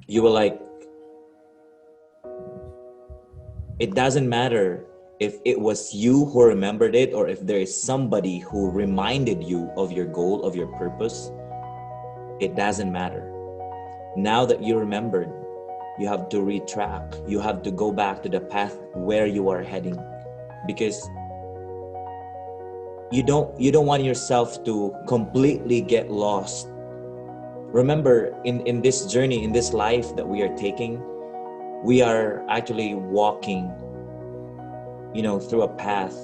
you will like, it doesn't matter if it was you who remembered it or if there is somebody who reminded you of your goal, of your purpose. It doesn't matter. Now that you remembered, you have to retrack. You have to go back to the path where you are heading, because you don't want yourself to completely get lost. Remember, in this journey, in this life that we are taking, we are actually walking, through a path,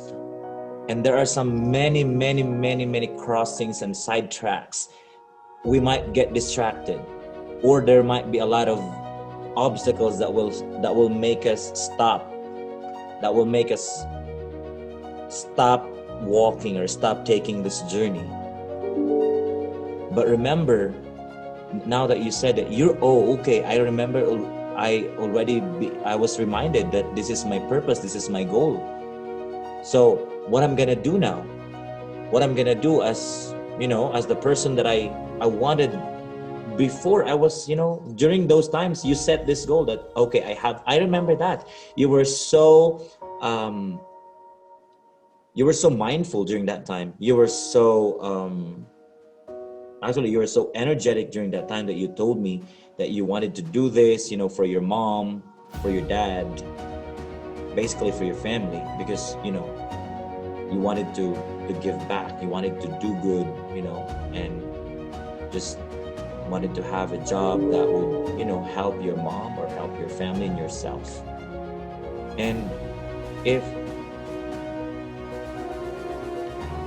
and there are some many crossings and side tracks. We might get distracted, or there might be a lot of obstacles that will make us stop, that will make us stop walking or stop taking this journey. But remember, now that you said it, okay, I remember, I was reminded that this is my purpose, this is my goal. So what I'm gonna do now, what I'm gonna do as the person that I wanted before. I was, during those times you set this goal that, okay, I remember that you were so mindful during that time. You were so actually, you were so energetic during that time that you told me that you wanted to do this, for your mom, for your dad, basically for your family, because you wanted to give back, you wanted to do good, and just wanted to have a job that would help your mom or help your family and yourself. And if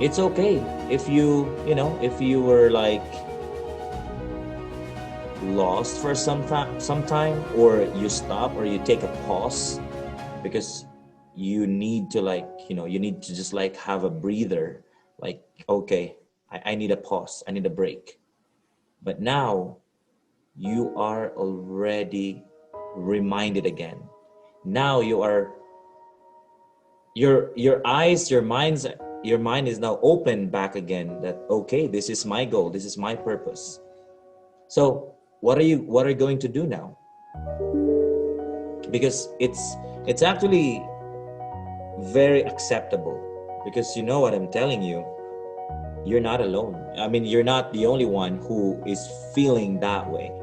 it's okay if if you were like lost for some time, or you stop, or you take a pause, because you need to you need to just have a breather, like, okay, I need a pause, I need a break. But now you are already reminded again. Now your eyes, your mind is now open back again, that, okay, this is my goal, this is my purpose. So what are you going to do now? Because it's actually very acceptable, because you know what I'm telling you, you're not alone. I mean, you're not the only one who is feeling that way.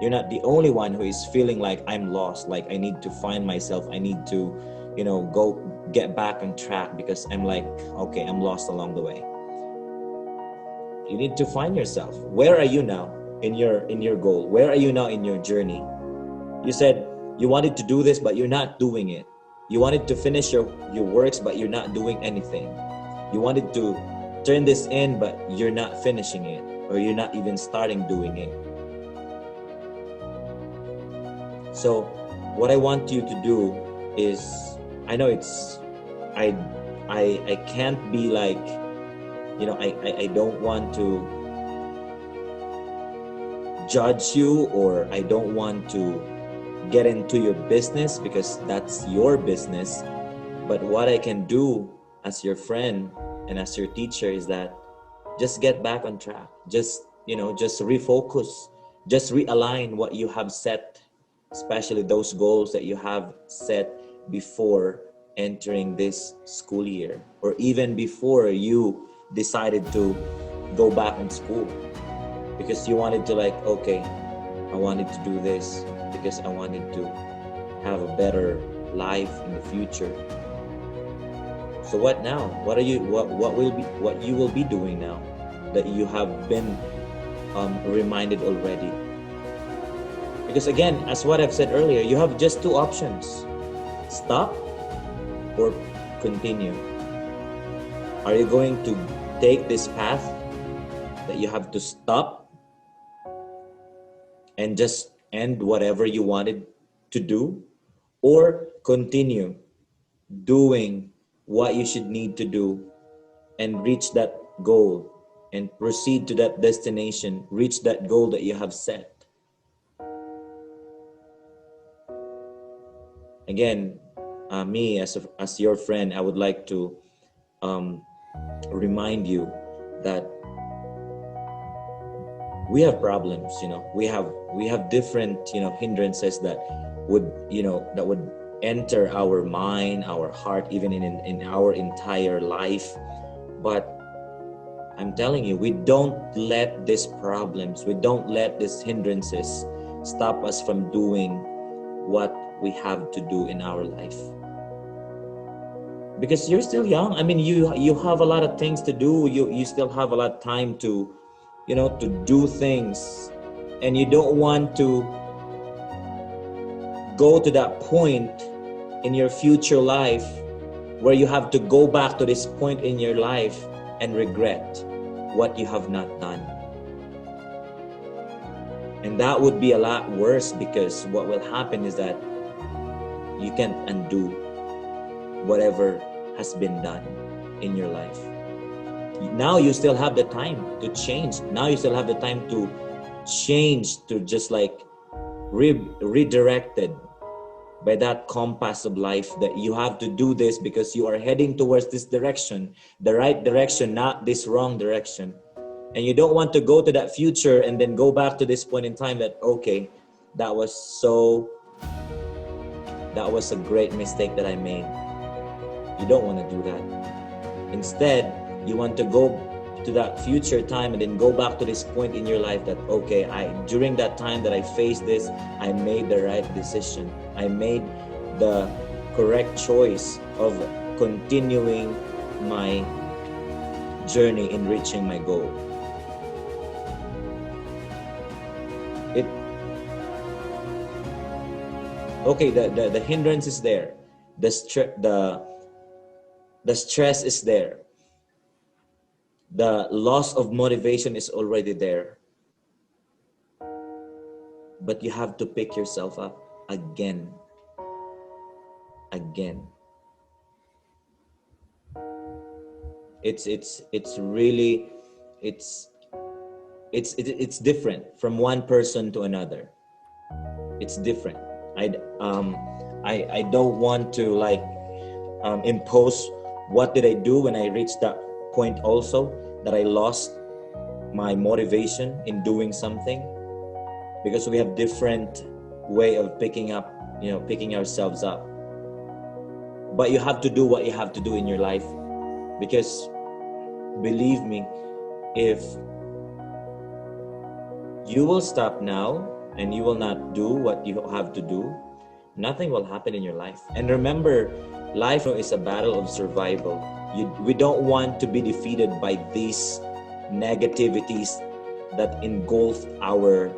You're not the only one who is feeling like, I'm lost, like I need to find myself, I need to go get back on track, because I'm like, okay, I'm lost along the way. You need to find yourself. Where are you now in your goal? Where are you now in your journey? You said you wanted to do this, but you're not doing it. You wanted to finish your works, but you're not doing anything. You wanted to turn this in, but you're not finishing it, or you're not even starting doing it. So what I want you to do is, I know it's, I can't be like, I don't want to judge you, or I don't want to get into your business, because that's your business. But what I can do as your friend and as your teacher is that, just get back on track. Just refocus, just realign what you have set, especially those goals that you have set before entering this school year, or even before you decided to go back in school, because you wanted to okay, I wanted to do this because I wanted to have a better life in the future. So what now? What you will be doing now that you have been reminded already? Because again, as what I've said earlier, you have just two options: stop or continue. Are you going to take this path that you have to stop and just end whatever you wanted to do, or continue doing what you should need to do and reach that goal and proceed to that destination, reach that goal that you have set? Again, me as your friend, I would like to remind you that we have problems, we have different, hindrances that would, that would enter our mind, our heart, even in our entire life. But I'm telling you, we don't let these problems, we don't let these hindrances stop us from doing what we have to do in our life. Because you're still young. I mean, you have a lot of things to do. You still have a lot of time to, to do things, and you don't want to go to that point in your future life where you have to go back to this point in your life and regret what you have not done. And that would be a lot worse, because what will happen is that you can't undo whatever has been done in your life. Now you still have the time to change. Now you still have the time to change, to just like redirected by that compass of life, that you have to do this because you are heading towards this direction, the right direction, not this wrong direction. And you don't want to go to that future and then go back to this point in time that, okay, that was a great mistake that I made. You don't want to do that. Instead, you want to go to that future time and then go back to this point in your life that, okay, during that time that I faced this, I made the right decision. I made the correct choice of continuing my journey in reaching my goal. The hindrance is there. The stress is there. The loss of motivation is already there. But you have to pick yourself up again. It's really different from one person to another. It's different. I don't want to impose what did I do when I reached that point also, that I lost my motivation in doing something, because we have different way of picking ourselves up. But you have to do what you have to do in your life, because believe me, if you will stop now and you will not do what you have to do, nothing will happen in your life. And remember, life is a battle of survival. We don't want to be defeated by these negativities that engulf our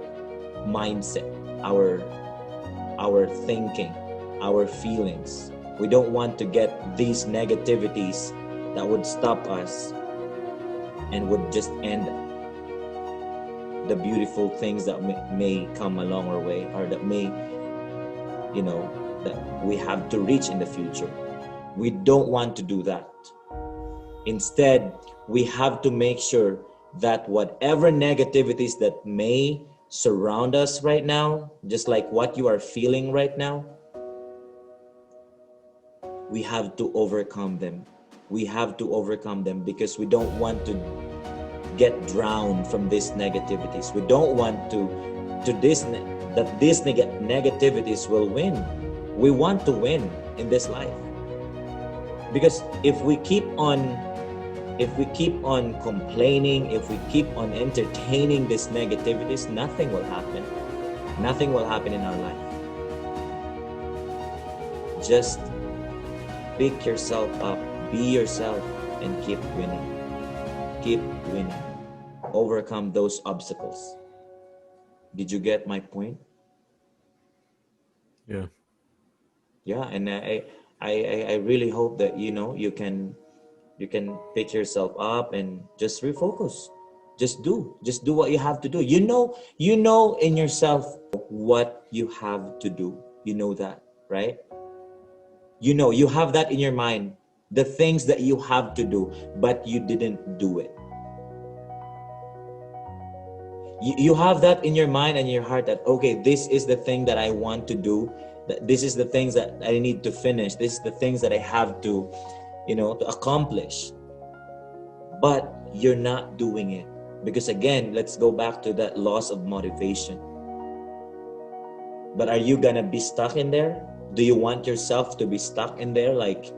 mindset, our thinking, our feelings. We don't want to get these negativities that would stop us and would just end the beautiful things that may come along our way, or that may, that we have to reach in the future. We don't want to do that. Instead, we have to make sure that whatever negativities that may surround us right now, just like what you are feeling right now, we have to overcome them. We have to overcome them, because we don't want to get drowned from these negativities. We don't want that these negativities will win. We want to win in this life, because if we keep on complaining, if we keep on entertaining these negativities, nothing will happen. Nothing will happen in our life. Just pick yourself up, be yourself, and keep winning. Keep winning. Overcome those obstacles. Did you get my point? Yeah. Yeah, and I really hope that you can pick yourself up and just refocus. Just do what you have to do. You know in yourself what you have to do. You know that, right? You have that in your mind, the things that you have to do, but you didn't do it. You have that in your mind and your heart that, okay, this is the thing that I want to do. This is the things that I need to finish. This is the things that I have to, to accomplish. But you're not doing it. Because again, let's go back to that loss of motivation. But are you gonna be stuck in there? Do you want yourself to be stuck in there? Like,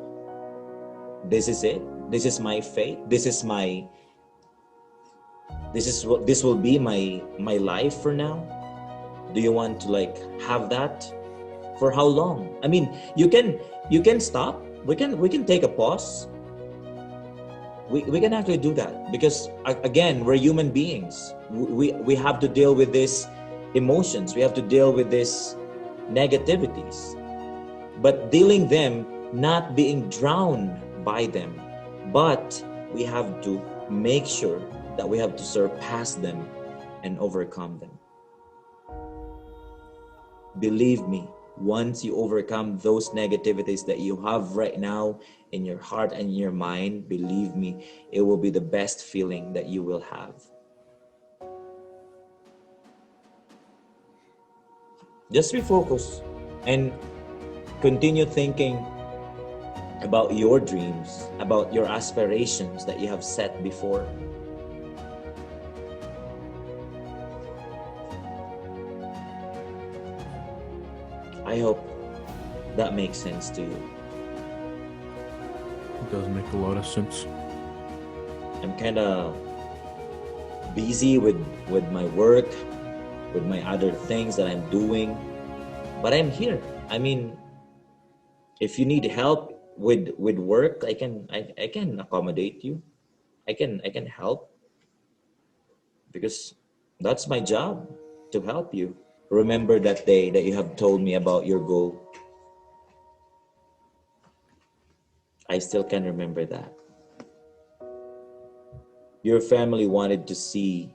this is it. This is my fate. This will be my life for now. Do you want to like have that for how long? I mean, you can stop. We can take a pause. We can actually do that because again, we're human beings. We have to deal with these emotions. We have to deal with these negativities, but dealing them, not being drowned by them, but we have to make sure that we have to surpass them and overcome them. Believe me, once you overcome those negativities that you have right now in your heart and your mind, believe me, it will be the best feeling that you will have. Just refocus and continue thinking about your dreams, about your aspirations that you have set before. I hope that makes sense to you. It does make a lot of sense. I'm kind of busy with my work, with my other things that I'm doing, but I'm here. I mean, if you need help with work, I can accommodate you. I can help because that's my job, to help you. Remember that day that you have told me about your goal. I still can remember that. Your family wanted to see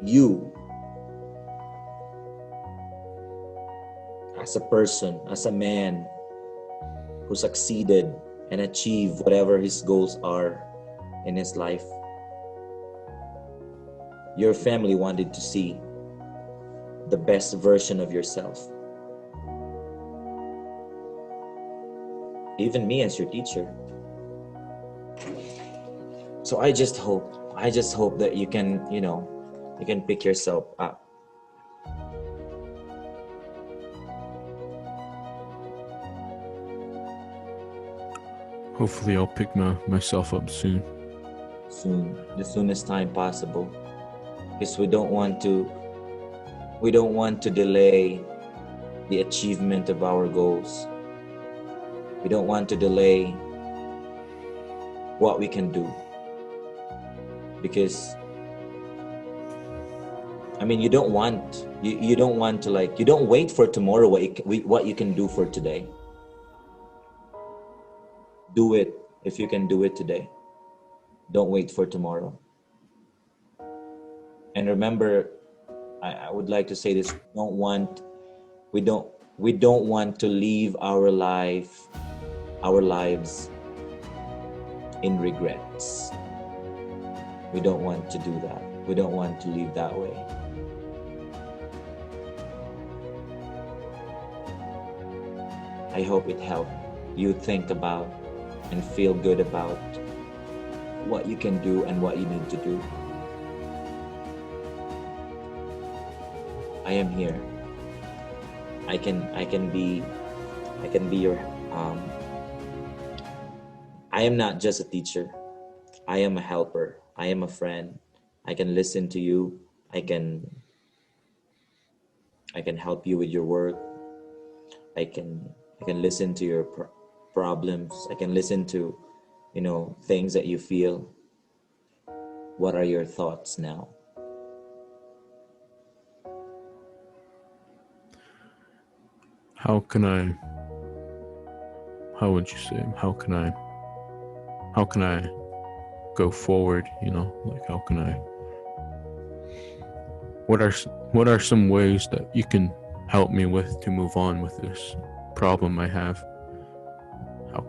you as a person, as a man who succeeded and achieved whatever his goals are in his life. Your family wanted to see the best version of yourself. Even me as your teacher. So I just hope that you can, you can pick yourself up. Hopefully I'll pick myself up soon. Soon, the soonest time possible. Because we don't want to delay the achievement of our goals. We don't want to delay what we can do. Because I mean, you don't want to like, you don't wait for tomorrow what you can do for today. Do it if you can do it today. Don't wait for tomorrow. And remember, I would like to say this: we don't want to live our lives in regrets. We don't want to do that. We don't want to live that way. I hope it helped you think about and feel good about what you can do and what you need to do. I am here. I can be your I am not just a teacher. I am a helper. I am a friend. I can listen to you. I can help you with your work. I can listen to your problems. I can listen to, things that you feel. What are your thoughts now? How would you say, how can I go forward, like how can I, what are some ways that you can help me with to move on with this problem I have? How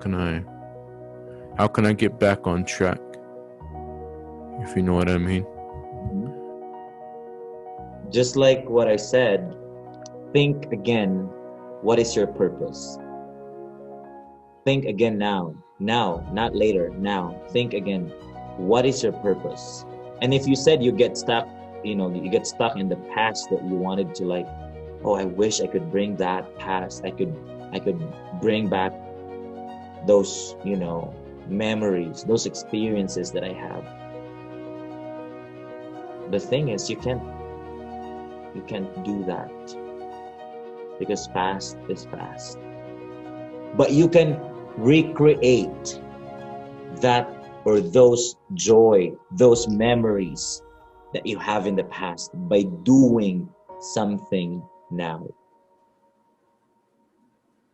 can I get back on track, if you know what I mean? Just like what I said, think again, what is your purpose? Think again now, Now, not later. Now, think again. What is your purpose? And if you said you get stuck, you get stuck in the past that you wanted to, like, oh, I wish I could bring that past. I could bring back those, memories, those experiences that I have. The thing is, you can't do that, because past is past. But you can recreate that, or those joy, those memories that you have in the past, by doing something now.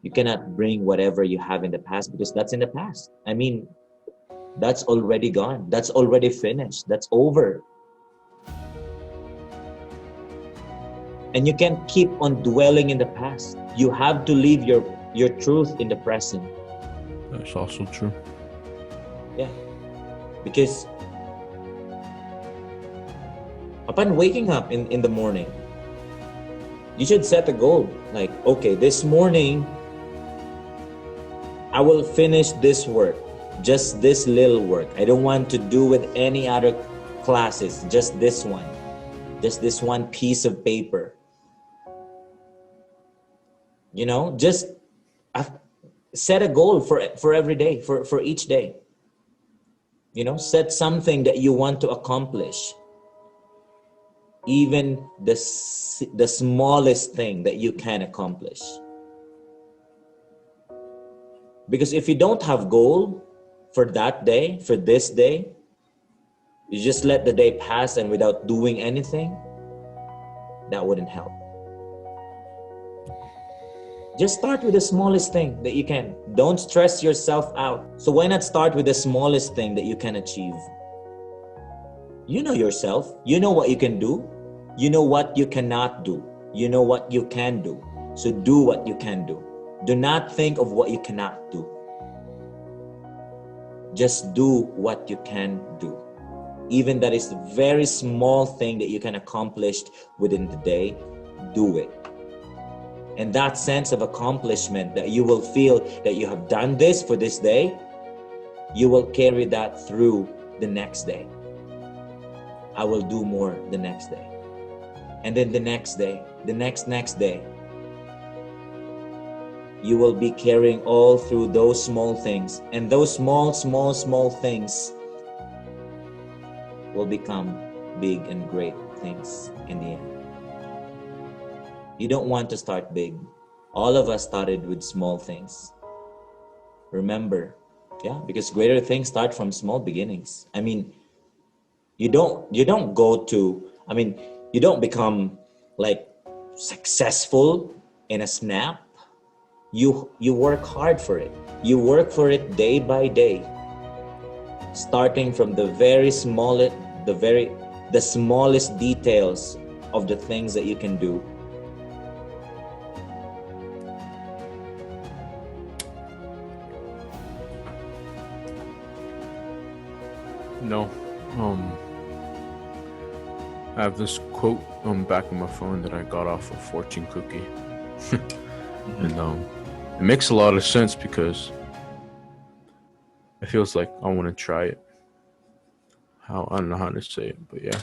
You cannot bring whatever you have in the past, because that's in the past. I mean, that's already gone. That's already finished. That's over. And you can't keep on dwelling in the past. You have to live your truth in the present. That's also true. Yeah. Because upon waking up in the morning, you should set a goal. Like, okay, this morning, I will finish this work. Just this little work. I don't want to do with any other classes. Just this one. Just this one piece of paper. Just set a goal for every day, for each day. Set something that you want to accomplish. Even the smallest thing that you can accomplish. Because if you don't have goal for that day, for this day, you just let the day pass and without doing anything, that wouldn't help. Just start with the smallest thing that you can. Don't stress yourself out. So why not start with the smallest thing that you can achieve? You know yourself. You know what you can do. You know what you cannot do. You know what you can do. So do what you can do. Do not think of what you cannot do. Just do what you can do. Even that is a very small thing that you can accomplish within the day, do it. And that sense of accomplishment that you will feel that you have done this for this day, you will carry that through the next day. I will do more the next day. And then the next day, the next day, you will be carrying all through those small things. And those small things will become big and great things in the end. You don't want to start big. All of us started with small things. Remember, because greater things start from small beginnings. I mean, you don't become like successful in a snap. You work hard for it. You work for it day by day. Starting from the smallest details of the things that you can do. No. I have this quote on the back of my phone that I got off a fortune cookie. And it makes a lot of sense because it feels like I want to try it. I don't know how to say it, but yeah.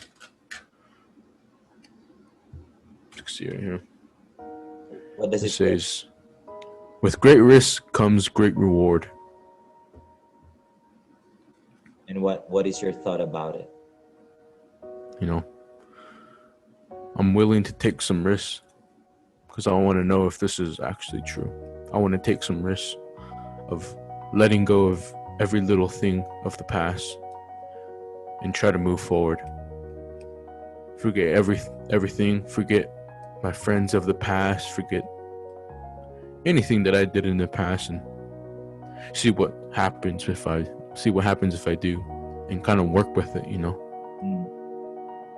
Let's see right here. What does It it say? says, with great risk comes great reward. And what is your thought about it? I'm willing to take some risks because I want to know if this is actually true. I want to take some risks of letting go of every little thing of the past and try to move forward. Forget everything. Forget my friends of the past. Forget anything that I did in the past, and see what happens if I do, and kind of work with it,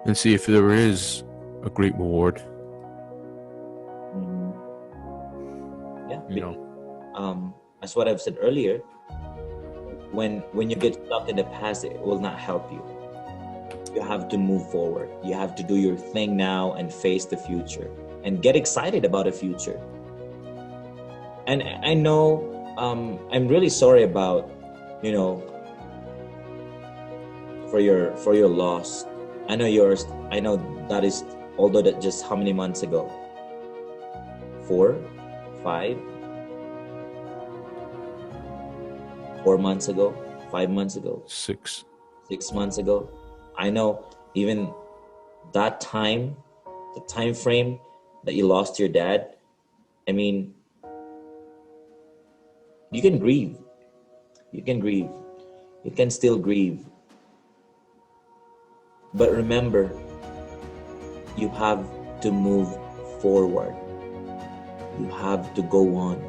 and see if there is a great reward. As what I've said earlier, when you get stuck in the past, it will not help you. You have to move forward. You have to do your thing now and face the future and get excited about the future. And I know I'm really sorry about you know, for your loss. I know yours. I know that is, although that just how many months ago? 4, 5, 4 months ago, 5 months ago, 6. 6 months ago. I know even that time, the time frame that you lost your dad. I mean, you can grieve. You can grieve. You can still grieve. But remember, you have to move forward. You have to go on.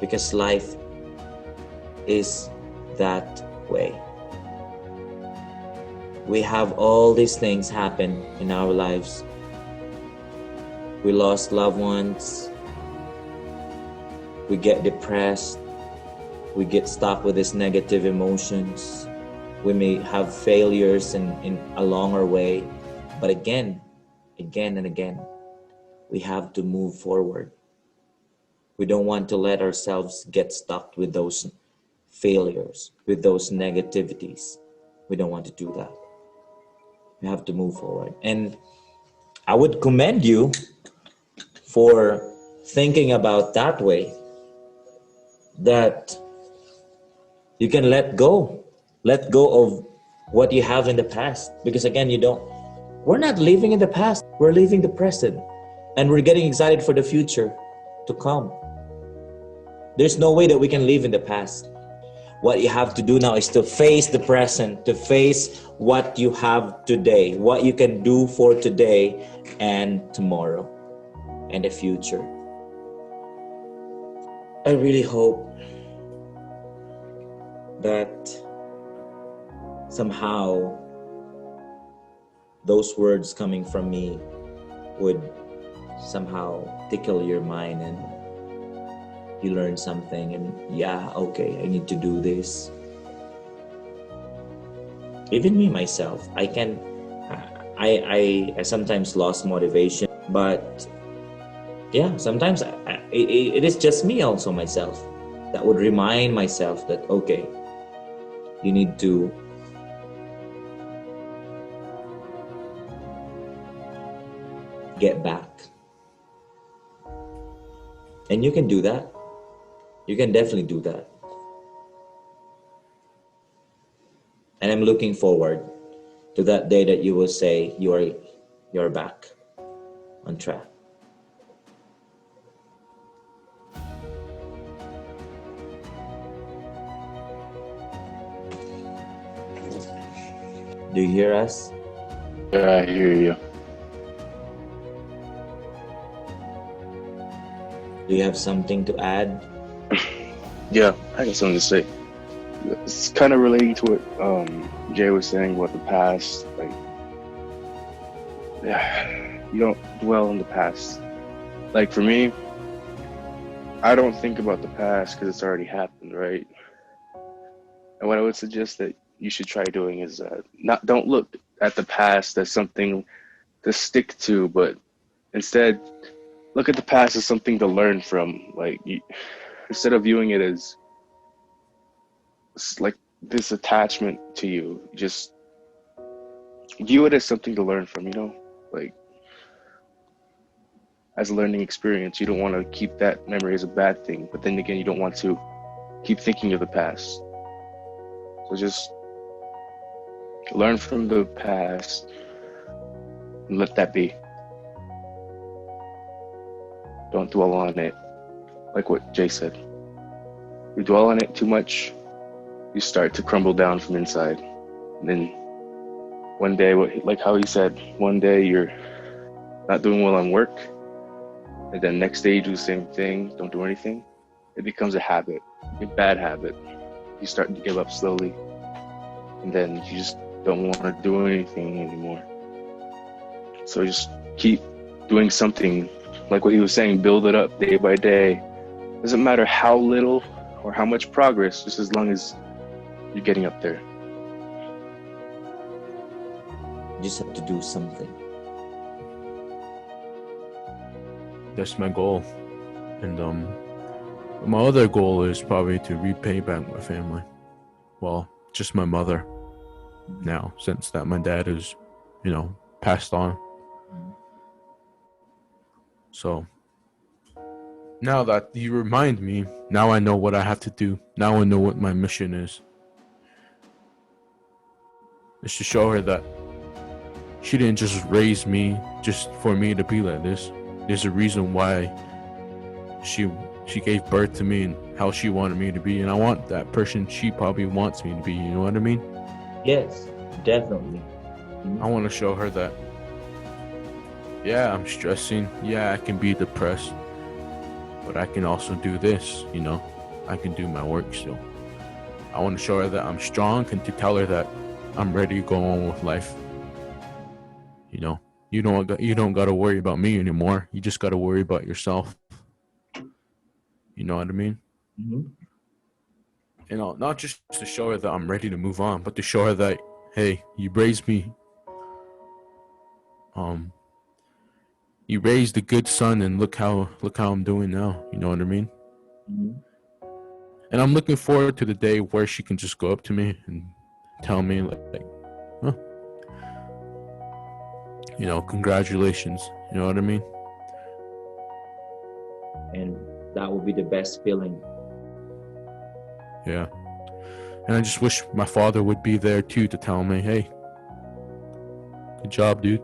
Because life is that way. We have all these things happen in our lives. We lost loved ones. We get depressed. We get stuck with these negative emotions. We may have failures in along our way. But again and again, we have to move forward. We don't want to let ourselves get stuck with those failures, with those negativities. We don't want to do that. We have to move forward. And I would commend you for thinking about that way, that you can let go of what you have in the past. Because again, we're not living in the past, we're living the present, and we're getting excited for the future to come. There's no way that we can live in the past. What you have to do now is to face the present, to face what you have today, what you can do for today and tomorrow and the future. I really hope that somehow those words coming from me would somehow tickle your mind and you learn something, and yeah, okay, I need to do this. Even me myself, I sometimes lost motivation, but yeah, sometimes it is just me also myself that would remind myself that okay, you need to get back, and you can do that. You can definitely do that. And I'm looking forward to that day that you will say you're back on track. Do you hear us? Yeah, I hear you. Do you have something to add? Yeah, I got something to say. It's kind of relating to what Jay was saying about the past. Like, you don't dwell on the past. Like for me, I don't think about the past because it's already happened, right? And what I would suggest that you should try doing is don't look at the past as something to stick to, but instead look at the past as something to learn from. Like instead of viewing it as like this attachment to you, just view it as something to learn from, like as a learning experience. You don't want to keep that memory as a bad thing, but then again, you don't want to keep thinking of the past. So just learn from the past and let that be. Don't dwell on it. Like what Jay said, you dwell on it too much, you start to crumble down from inside. And then one day, like how he said, one day you're not doing well on work, and then next day you do the same thing, don't do anything. It becomes a habit, a bad habit. You start to give up slowly, and then you just don't want to do anything anymore. So just keep doing something, like what he was saying, build it up day by day. Doesn't matter how little or how much progress, just as long as you're getting up there. You just have to do something. That's my goal. And my other goal is probably to repay back my family. well, just my mother now, since that my dad is, passed on. So now that you remind me, now I know what I have to do. Now I know what my mission is. It's to show her that she didn't just raise me just for me to be like this. There's a reason why she gave birth to me and how she wanted me to be, and I want that person she probably wants me to be. You know what I mean? Yes, definitely. I want to show her that, yeah, I'm stressing. Yeah, I can be depressed, but I can also do this. I can do my work still. I want to show her that I'm strong, and to tell her that I'm ready to go on with life. You don't got to worry about me anymore. You just got to worry about yourself. You know what I mean? Not just to show her that I'm ready to move on, but to show her that, hey, you raised me. You raised a good son, and look how I'm doing now. You know what I mean? And I'm looking forward to the day where she can just go up to me and tell me like, huh, congratulations. You know what I mean? And that would be the best feeling. Yeah. And I just wish my father would be there too to tell me, hey, good job, dude.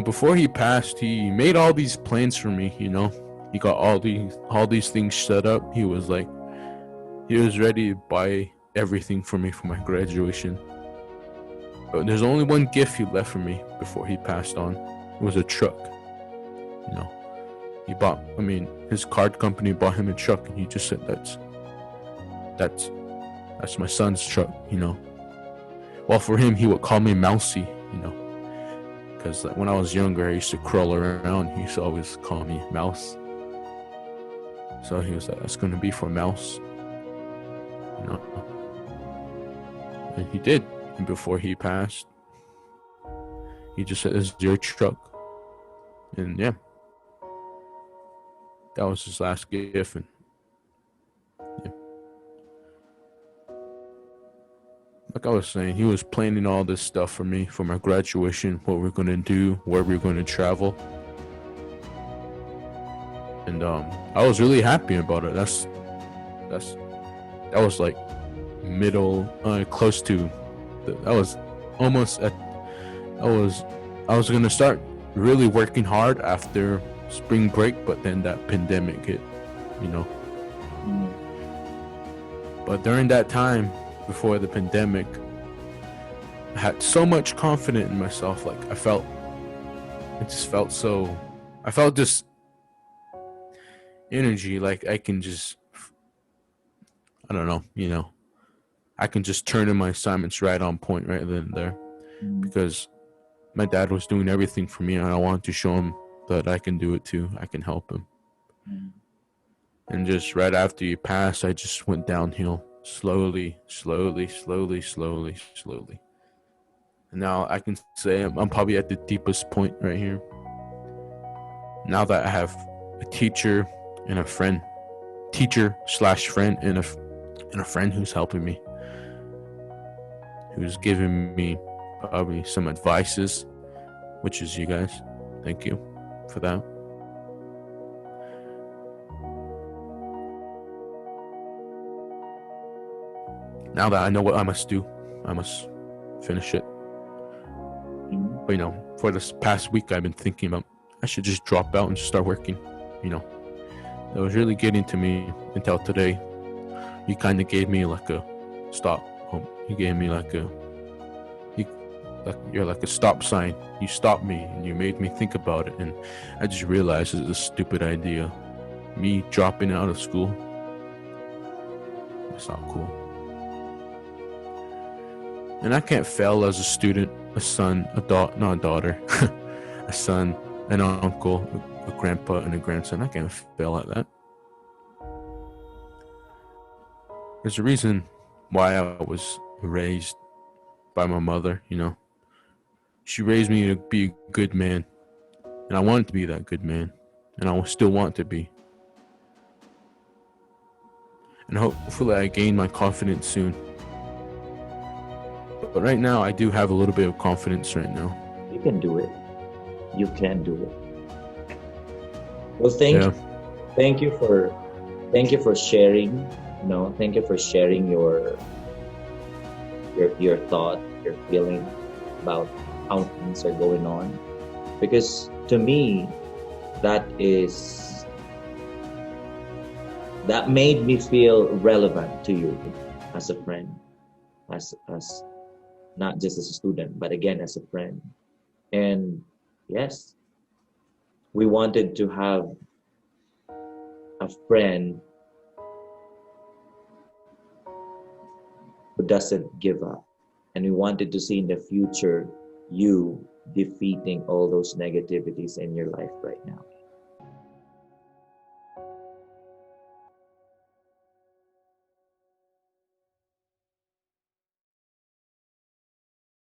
Before he passed, he made all these plans for me. He got all these things set up. He was ready to buy everything for me for my graduation. But there's only one gift he left for me before he passed on. It was a truck. His card company bought him a truck, and he just said that's my son's truck. Well, for him, he would call me Mousy. Because when I was younger, I used to crawl around. He used to always call me Mouse. So he was like, that's going to be for Mouse. And he did. And before he passed, he just said, this is your truck. And yeah, that was his last gift. And yeah. Like I was saying, he was planning all this stuff for me for my graduation, what we're going to do, where we're going to travel. And I was really happy about it. That was like middle, close to, I was going to start really working hard after spring break, but then that pandemic hit, But during that time, before the pandemic, I had so much confidence in myself. Like I felt this energy, like I can just, I don't know, I can just turn in my assignments right on point right then and there, because my dad was doing everything for me, and I wanted to show him that I can do it too. I can help him. And just right after he passed, I just went downhill. Slowly. And now I can say I'm probably at the deepest point right here. Now that I have a teacher and a friend, teacher/friend, and a friend who's helping me, who's giving me probably some advices, which is you guys. Thank you for that. Now that I know what I must do, I must finish it. But for this past week, I've been thinking about I should just drop out and just start working. It was really getting to me until today. You kind of gave me like a stop. You gave me you're like a stop sign. You stopped me and you made me think about it, and I just realized it's a stupid idea. Me dropping out of school. It's not cool. And I can't fail as a student, a son, not a daughter, a son, an uncle, a grandpa, and a grandson. I can't fail at that. There's a reason why I was raised by my mother, She raised me to be a good man. And I wanted to be that good man. And I still want to be. and hopefully I gain my confidence soon. But right now, I do have a little bit of confidence right now. You can do it. You can do it. Well, Yeah. thank you for sharing. Thank you for sharing your thought, your feeling about how things are going on. Because to me, that made me feel relevant to you as a friend, as not just as a student, but again as a friend. And yes, we wanted to have a friend who doesn't give up. And we wanted to see in the future you defeating all those negativities in your life right now.